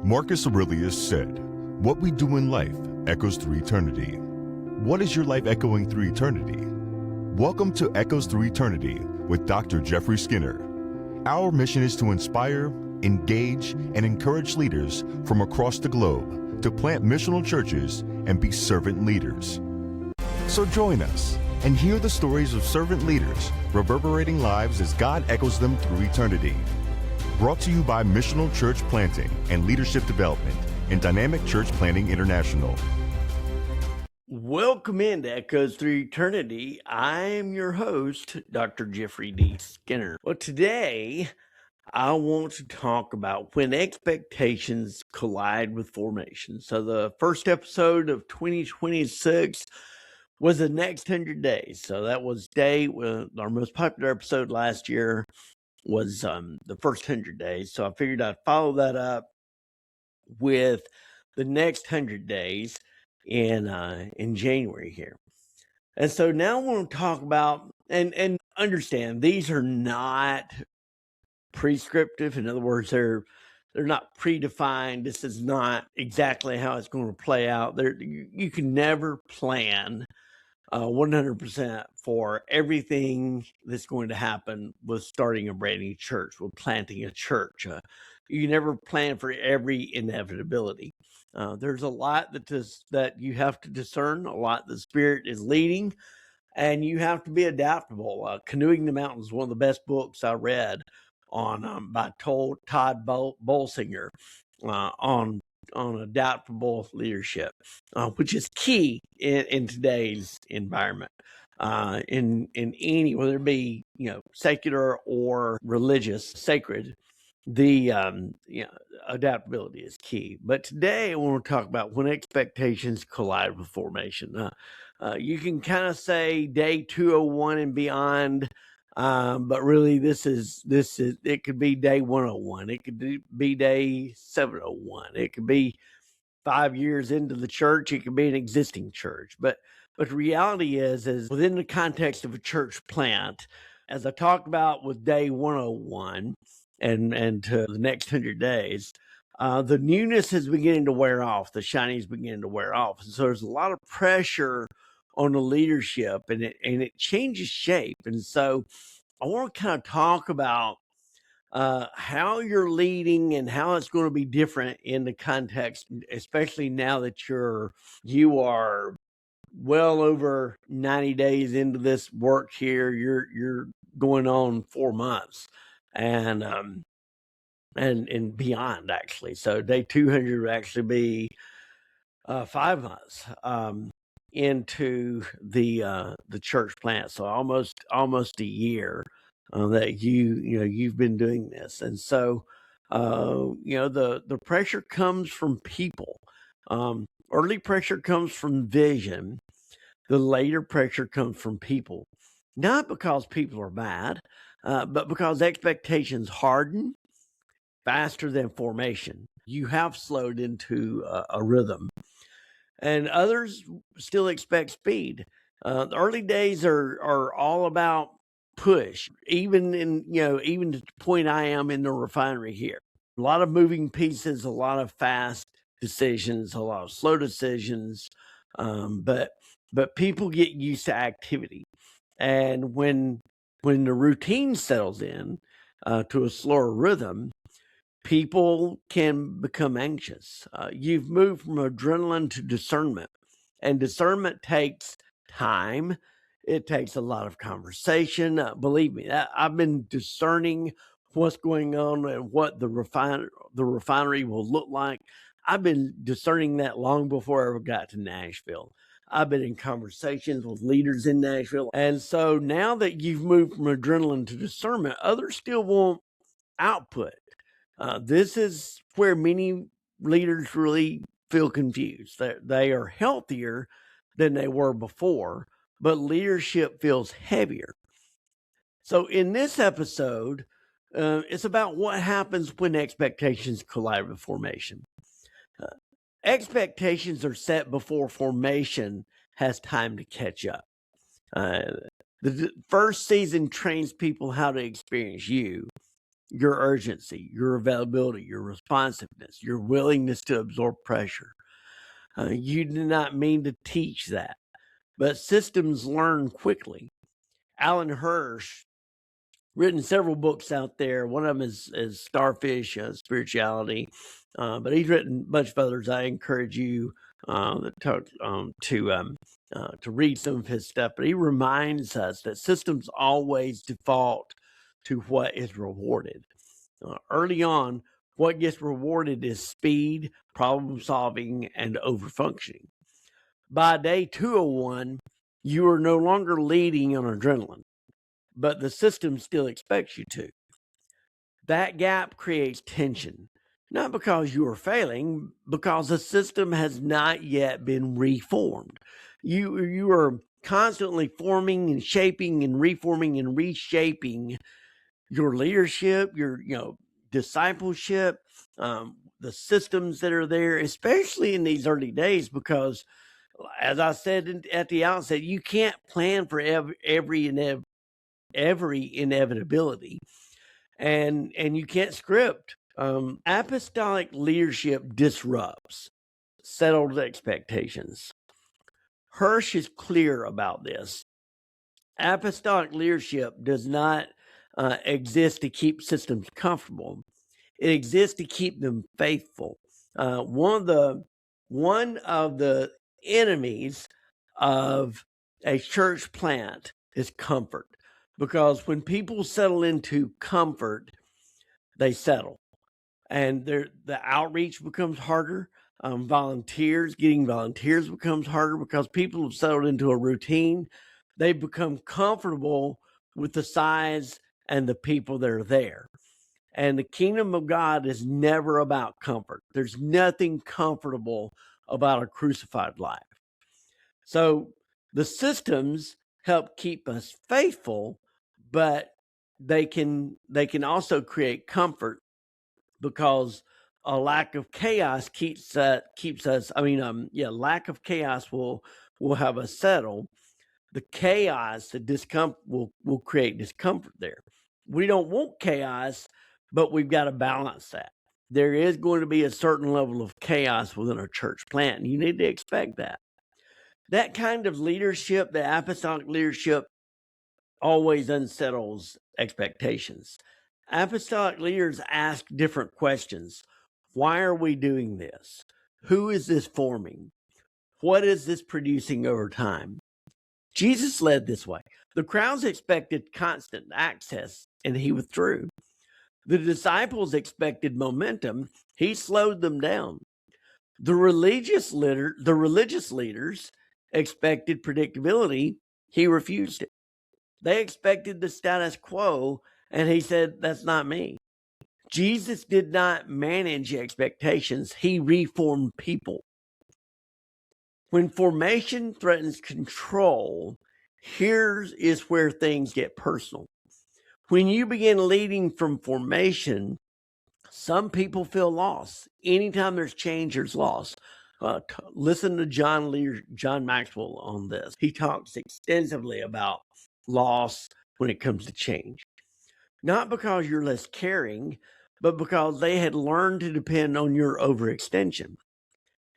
Marcus Aurelius said, "What we do in life echoes through eternity." What is your life echoing through eternity? Welcome to Echoes Through Eternity with Dr. Jeffrey Skinner. Our mission is to inspire, engage, and encourage leaders from across the globe to plant missional churches and be servant leaders. So join us and hear the stories of servant leaders reverberating lives as God echoes them through eternity. Brought to you by Missional Church Planting and Leadership Development and Dynamic Church Planting International. Welcome into Echoes Through Eternity. I'm your host, Dr. Jeffery D. Skinner. Well, today I want to talk about when expectations collide with formation. So the first episode of 2026 was the next 100 days. So that was our most popular episode last year was the first 100 days. So I figured I'd follow that up with the next 100 days in January here. And so now I want to talk about and understand these are not prescriptive. In other words, they're not predefined. This is not exactly how it's going to play out. You can never plan 100% for everything that's going to happen with starting a brand new church, with planting a church. You never plan for every inevitability. There's a lot that you have to discern, a lot the Spirit is leading, and you have to be adaptable. Canoeing the Mountains is one of the best books I read on by Todd Bolsinger on adaptable leadership, which is key in today's environment. In any, whether it be secular or religious, sacred, the adaptability is key. But today I want to talk about when expectations collide with formation. You can kind of say day 201 and beyond. But really, this is it could be day 101. It could be day 701. It could be 5 years into the church. It could be an existing church. But the reality is within the context of a church plant, as I talked about with day 101 and to the next 100 days, the newness is beginning to wear off. The shiny is beginning to wear off. And so there's a lot of pressure on the leadership, and it changes shape. And so I want to kind of talk about how you're leading and how it's going to be different in the context, especially now that you are well over 90 days into this work here. You're going on 4 months and beyond, actually. So day 200 would actually be 5 months into the church plant. So almost a year that you've been doing this. And so the pressure comes from people. Early pressure comes from vision. The later pressure comes from people, not because people are bad, but because expectations harden faster than formation. You have slowed into a rhythm, and others still expect speed. The early days are all about push, even to the point I am in the refinery here. A lot of moving pieces, a lot of fast decisions, a lot of slow decisions, but people get used to activity, and when the routine settles in to a slower rhythm, people can become anxious. You've moved from adrenaline to discernment, and discernment takes time. It takes a lot of conversation. Believe me, I've been discerning what's going on and what the refinery will look like. I've been discerning that long before I ever got to Nashville. I've been in conversations with leaders in Nashville. And so now that you've moved from adrenaline to discernment, others still want output. This is where many leaders really feel confused. They are healthier than they were before, but leadership feels heavier. So in this episode, it's about what happens when expectations collide with formation. Expectations are set before formation has time to catch up. The first season trains people how to experience you. your urgency, your availability, your responsiveness, your willingness to absorb pressure. You do not mean to teach that, but systems learn quickly. Alan Hirsch written several books out there. One of them is Starfish, Spirituality, but he's written a bunch of others. I encourage you to read some of his stuff. But he reminds us that systems always default to what is rewarded. Early on, what gets rewarded is speed, problem solving, and overfunctioning. By day 201, you are no longer leading on adrenaline, but the system still expects you to. That gap creates tension, not because you are failing, because the system has not yet been reformed. You are constantly forming and shaping and reforming and reshaping your leadership, your discipleship, the systems that are there, especially in these early days, because as I said at the outset, you can't plan for every inevitability, and you can't script. Apostolic leadership disrupts settled expectations. Hirsch is clear about this. Apostolic leadership does not exist to keep systems comfortable. It exists to keep them faithful. One of the enemies of a church plant is comfort, because when people settle into comfort, they settle, and the outreach becomes harder. Getting volunteers becomes harder because people have settled into a routine. They become comfortable with the size and the people that are there. And the kingdom of God is never about comfort. There's nothing comfortable about a crucified life. So the systems help keep us faithful, but they can also create comfort, because a lack of chaos keeps us. Lack of chaos will have us settle. The chaos, the discomfort will create discomfort there. We don't want chaos, but we've got to balance that. There is going to be a certain level of chaos within a church plant, and you need to expect that. That kind of leadership, the apostolic leadership, always unsettles expectations. Apostolic leaders ask different questions. Why are we doing this? Who is this forming? What is this producing over time? Jesus led this way. The crowds expected constant access, and he withdrew. The disciples expected momentum. He slowed them down. The religious leaders expected predictability. He refused it. They expected the status quo, and he said, "That's not me." Jesus did not manage expectations. He reformed people. When formation threatens control, here is where things get personal. When you begin leading from formation, some people feel lost. Anytime there's change, there's loss. Listen to John Maxwell on this. He talks extensively about loss when it comes to change. Not because you're less caring, but because they had learned to depend on your overextension.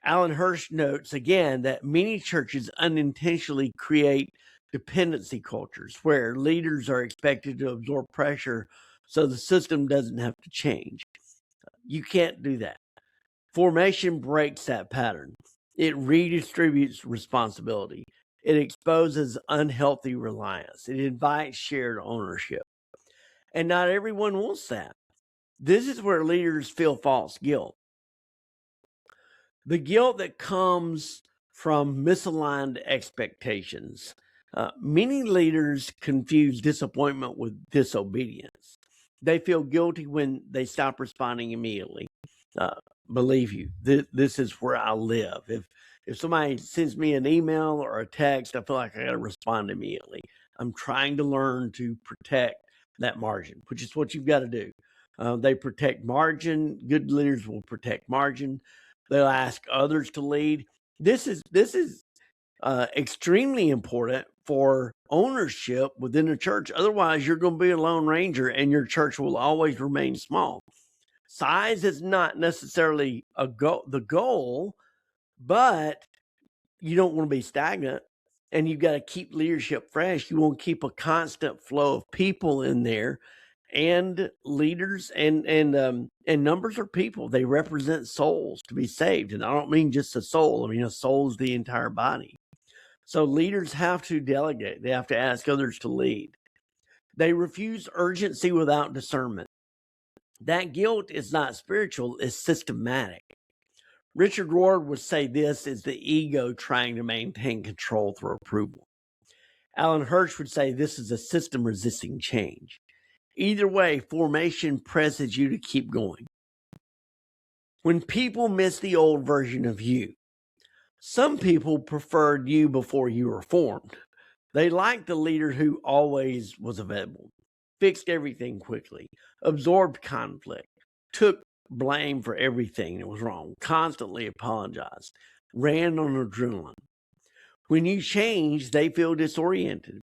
Alan Hirsch notes again that many churches unintentionally create dependency cultures where leaders are expected to absorb pressure so the system doesn't have to change. You can't do that. Formation breaks that pattern. It redistributes responsibility. It exposes unhealthy reliance. It invites shared ownership. And not everyone wants that. This is where leaders feel false guilt. The guilt that comes from misaligned expectations. Many leaders confuse disappointment with disobedience. They feel guilty when they stop responding immediately. Believe you, this is where I live. If somebody sends me an email or a text, I feel like I got to respond immediately. I'm trying to learn to protect that margin, which is what you've got to do. They protect margin. Good leaders will protect margin. They'll ask others to lead. This is extremely important for ownership within the church. Otherwise, you're going to be a lone ranger and your church will always remain small. Size is not necessarily the goal, but you don't want to be stagnant, and you've got to keep leadership fresh. You want to keep a constant flow of people in there, and leaders and numbers are people. They represent souls to be saved, and I don't mean just a soul. I mean a soul is the entire body. So leaders have to delegate. They have to ask others to lead. They refuse urgency without discernment. That guilt is not spiritual, it's systematic. Richard Ward would say this is the ego trying to maintain control through approval. Alan Hirsch would say this is a system resisting change. Either way, formation presses you to keep going. When people miss the old version of you, some people preferred you before you were formed. They liked the leader who always was available, fixed everything quickly, absorbed conflict, took blame for everything that was wrong, constantly apologized, ran on adrenaline. When you change, they feel disoriented.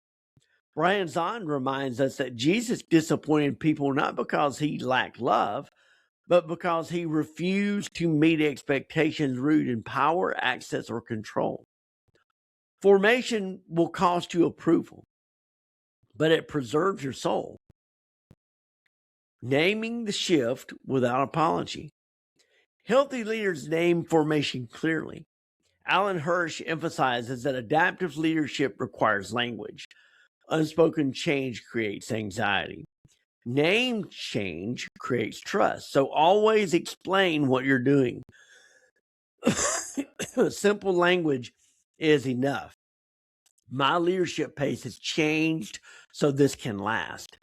Brian Zahn reminds us that Jesus disappointed people not because he lacked love, but because he refused to meet expectations rooted in power, access, or control. Formation will cost you approval, but it preserves your soul. Naming the shift without apology. Healthy leaders name formation clearly. Alan Hirsch emphasizes that adaptive leadership requires language. Unspoken change creates anxiety. Named change creates trust. So always explain what you're doing. Simple language is enough. My leadership pace has changed so this can last.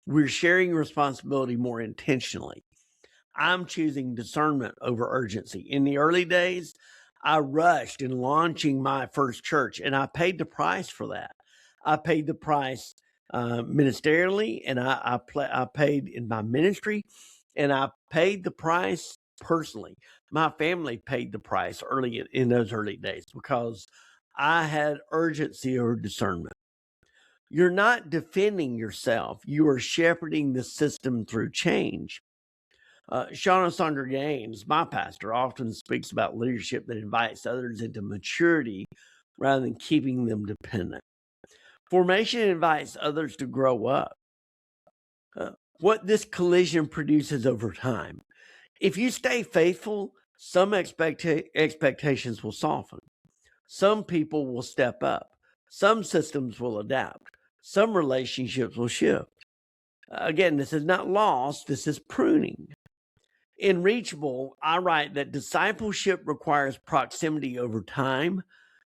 We're sharing responsibility more intentionally. I'm choosing discernment over urgency. In the early days, I rushed in launching my first church, and I paid the price for that. I paid the price ministerially, and I paid in my ministry, and I paid the price personally. My family paid the price early in those early days because I had urgency or discernment. You're not defending yourself. You are shepherding the system through change. Shauna Sanger Gaines, my pastor, often speaks about leadership that invites others into maturity rather than keeping them dependent. Formation invites others to grow up. What this collision produces over time. If you stay faithful, some expectations will soften. Some people will step up. Some systems will adapt. Some relationships will shift. Again, this is not loss, this is pruning. In Reachable, I write that discipleship requires proximity over time,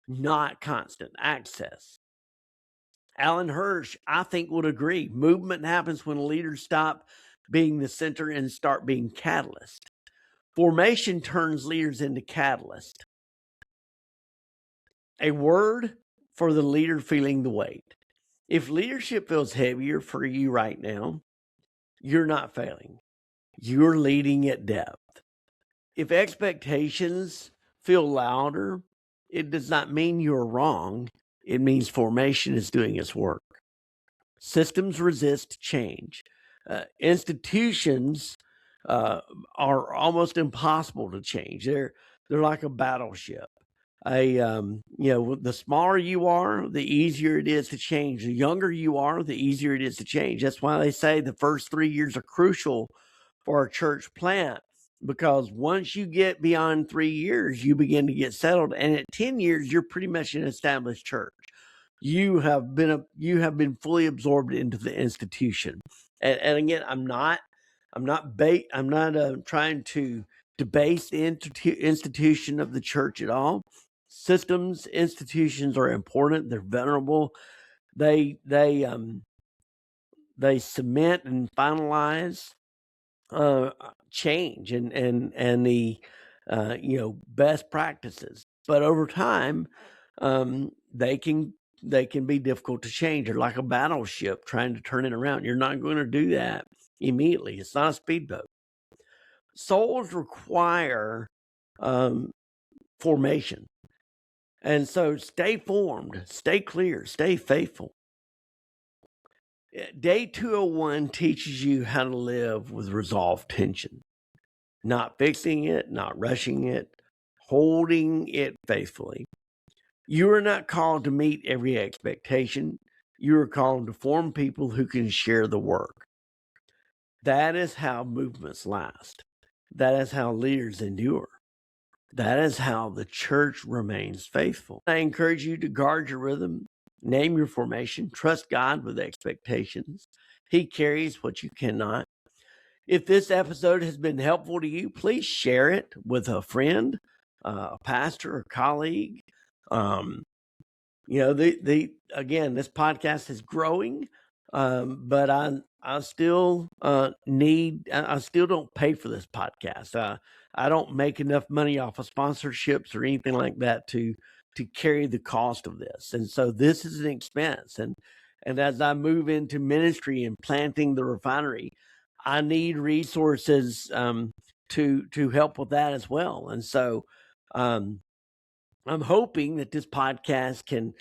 not constant access. Alan Hirsch, I think, would agree. Movement happens when leaders stop being the center and start being catalyst. Formation turns leaders into catalyst. A word for the leader feeling the weight. If leadership feels heavier for you right now, you're not failing. You're leading at depth. If expectations feel louder, it does not mean you're wrong. It means formation is doing its work. Systems resist change. Institutions are almost impossible to change. They're like a battleship. The smaller you are, the easier it is to change. The younger you are, the easier it is to change. That's why they say the first 3 years are crucial for a church plant, because once you get beyond 3 years, you begin to get settled, and at 10 years, you're pretty much an established church. You have been fully absorbed into the institution. And again, I'm not trying to debase the institution of the church at all. Systems, institutions are important. They're venerable. They cement and finalize change and the best practices. But over time, they can be difficult to change. They're like a battleship trying to turn it around. You're not going to do that immediately. It's not a speedboat. Souls require formation. And so stay formed, stay clear, stay faithful. Day 201 teaches you how to live with resolved tension, not fixing it, not rushing it, holding it faithfully. You are not called to meet every expectation. You are called to form people who can share the work. That is how movements last. That is how leaders endure. That is how the church remains faithful. I encourage you to guard your rhythm, name your formation, trust God with expectations. He carries what you cannot. If this episode has been helpful to you, please share it with a friend, a pastor, a colleague. Again, this podcast is growing, but I still I still don't pay for this podcast. I don't make enough money off of sponsorships or anything like that to carry the cost of this. And so this is an expense. And as I move into ministry and planting the refinery, I need resources to help with that as well. And so I'm hoping that this podcast can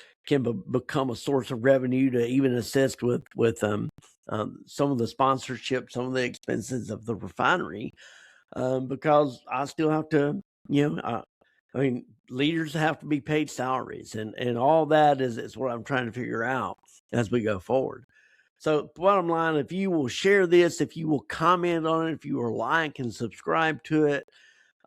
become a source of revenue to even assist with some of the sponsorship, some of the expenses of the refinery, because I still have to, leaders have to be paid salaries, and all that is what I'm trying to figure out as we go forward. So bottom line, if you will share this, if you will comment on it, if you will like and subscribe to it,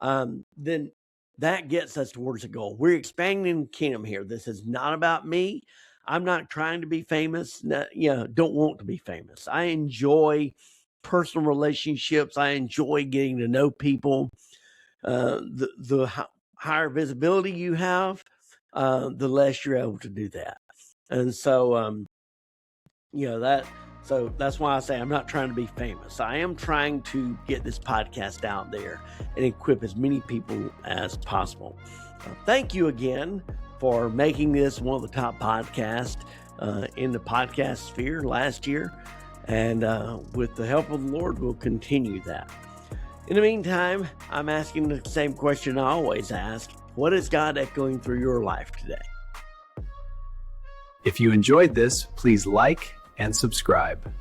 then that gets us towards the goal. We're expanding the kingdom here. This is not about me. I'm not trying to be famous. Don't want to be famous. I enjoy personal relationships. I enjoy getting to know people. The higher visibility you have, the less you're able to do that. And so, so that's why I say I'm not trying to be famous. I am trying to get this podcast out there and equip as many people as possible. Thank you again for making this one of the top podcasts in the podcast sphere last year. And with the help of the Lord, we'll continue that. In the meantime, I'm asking the same question I always ask. What is God echoing through your life today? If you enjoyed this, please like and subscribe.